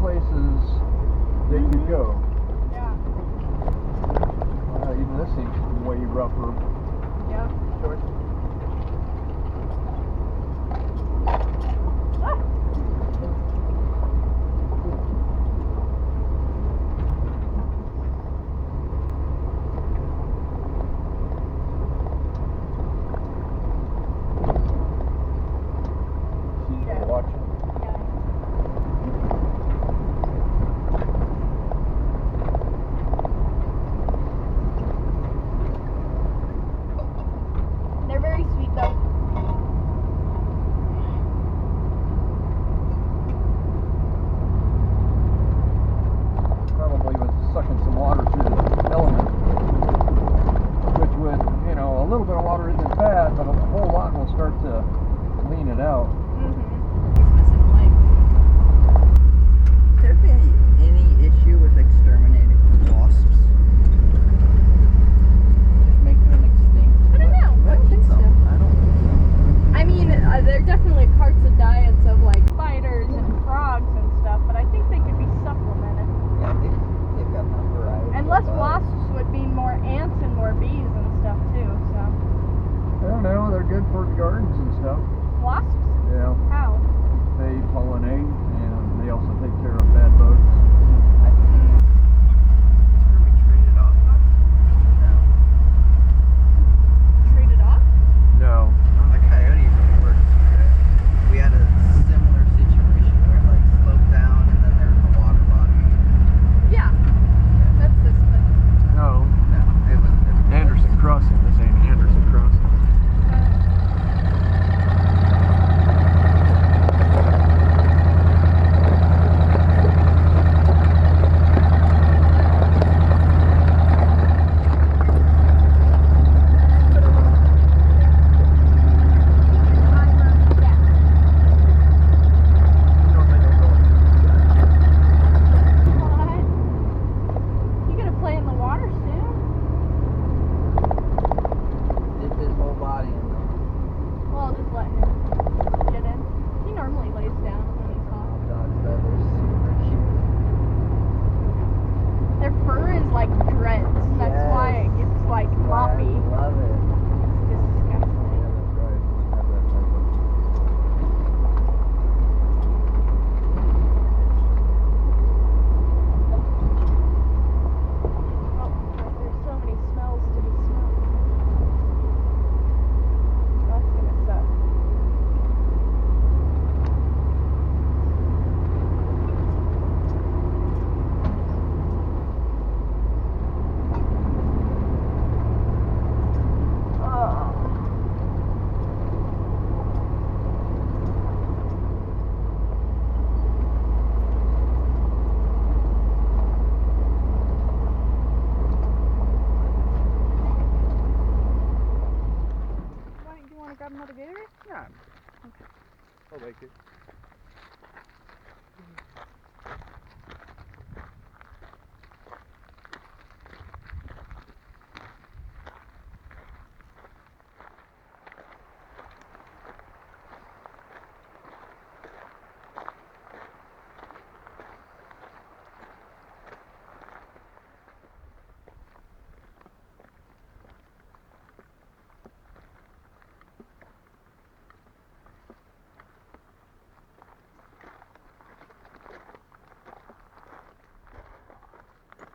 places they could go. Yeah. Even this seems way rougher. Yeah. Sure.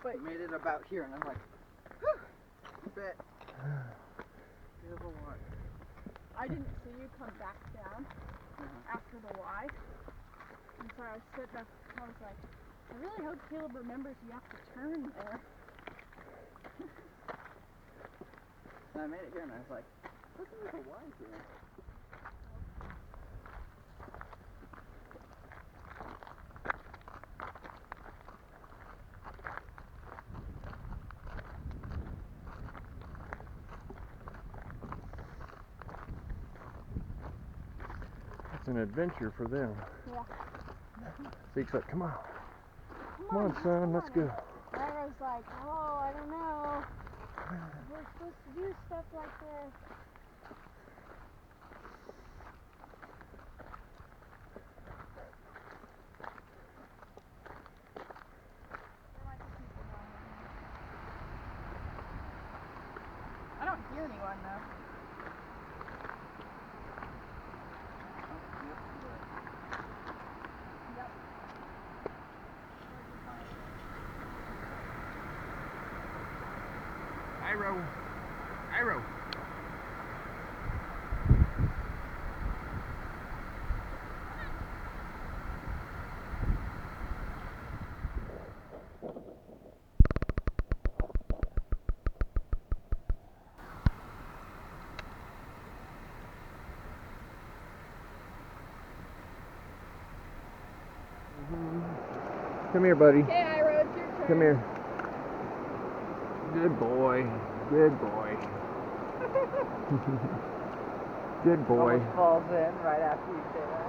But made it about here, and I'm like, whew, bet. Beautiful one. I didn't see you come back down after the Y, and so I was sitting up, and I was like, I really hope Caleb remembers you have to turn there. And I made it here, and I was like, look at the Y here. It's an adventure for them. Yeah. Zeke's like, come on, son, let's go. I was like, oh, I don't know. We're supposed to do stuff like this. Iro. Iro. Come here, buddy. Okay, Iro, it's your turn. Come here. Good boy. Good boy. Good boy. Almost falls in right after you say that.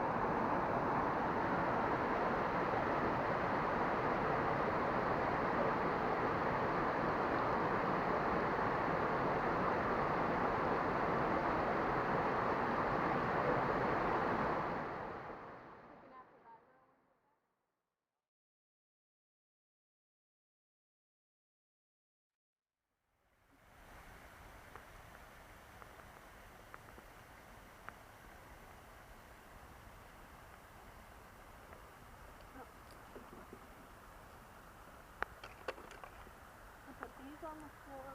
I'll put these on the floor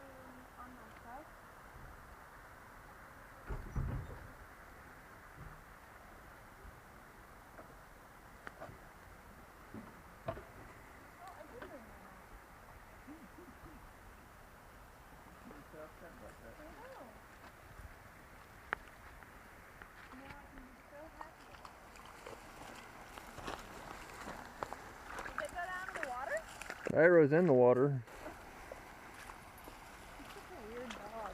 on my side. Did they go down in the water? Iro's in the water. He's such a weird dog.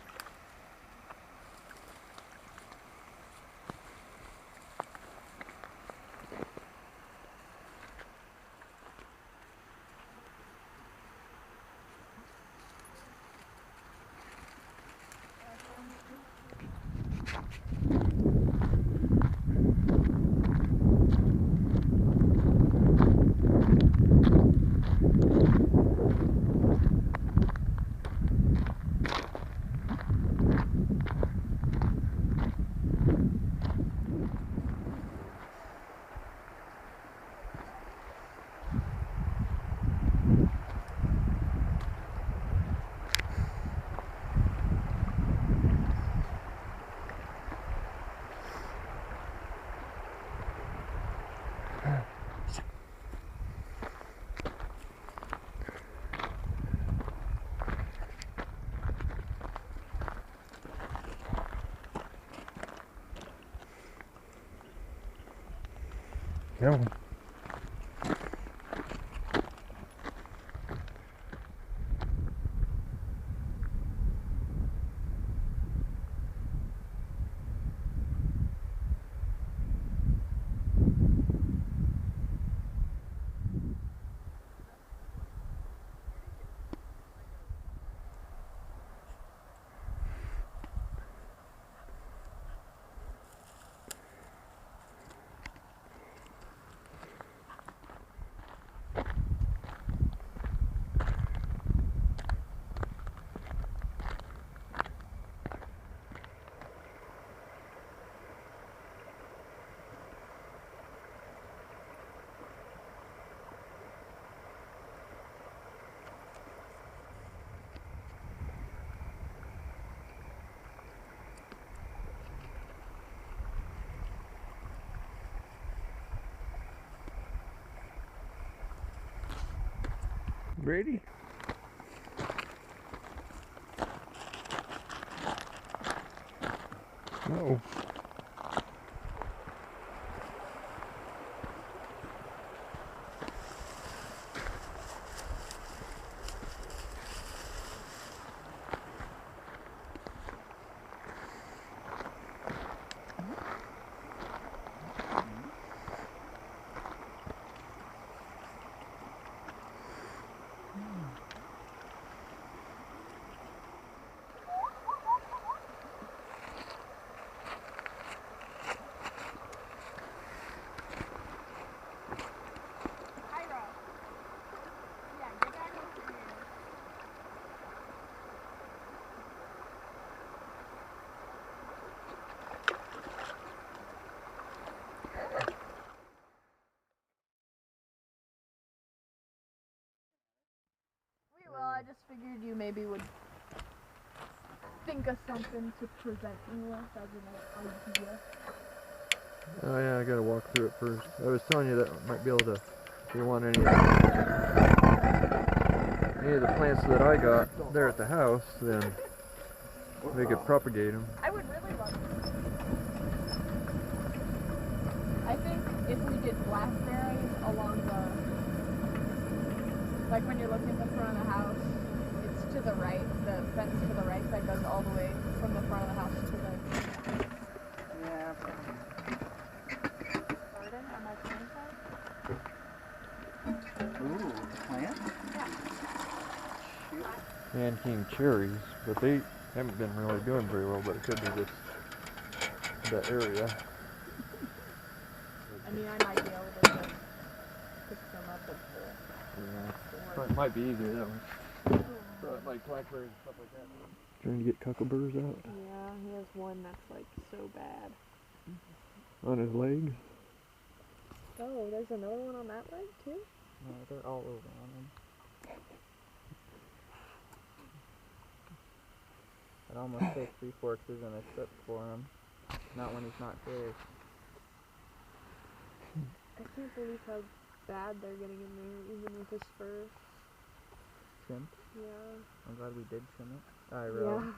Come on. Ready? No. Iro. Yeah, get back over here. We will, I just figured you maybe would think of something to present me with as an idea. Oh yeah, I gotta walk through it first. I was telling you that I might be able to, if you want any of the plants that I got there at the house, then we could propagate them. I would really love to. I think if we did blackberries along the, like when you're looking at the front of the house, it's to the right, the fence to the right that goes all the way from the front of the house to the Yeah. garden on my plant side. Ooh, plant? And king cherries, but they haven't been really doing very well, but it could be just that area. I mean, I might be able to just pick them up at Yeah. the It might be easier that way. Like blackberries and stuff like that. Trying to get cuckoos out Yeah, he has one that's like so bad. on his legs. Oh, there's another one on that leg too? No, they're all over on him. I'd almost say 3 forks isn't a trip for him. Not when he's not here. I can't believe how bad they're getting in there, even with his fur. Trim? Yeah. I'm glad we did trim it. I Yeah.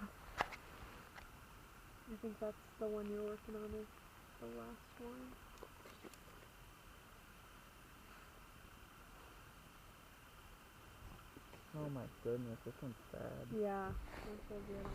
I think that's the one you're working on is the last one. Oh my goodness, this one's bad. Yeah. That's so good.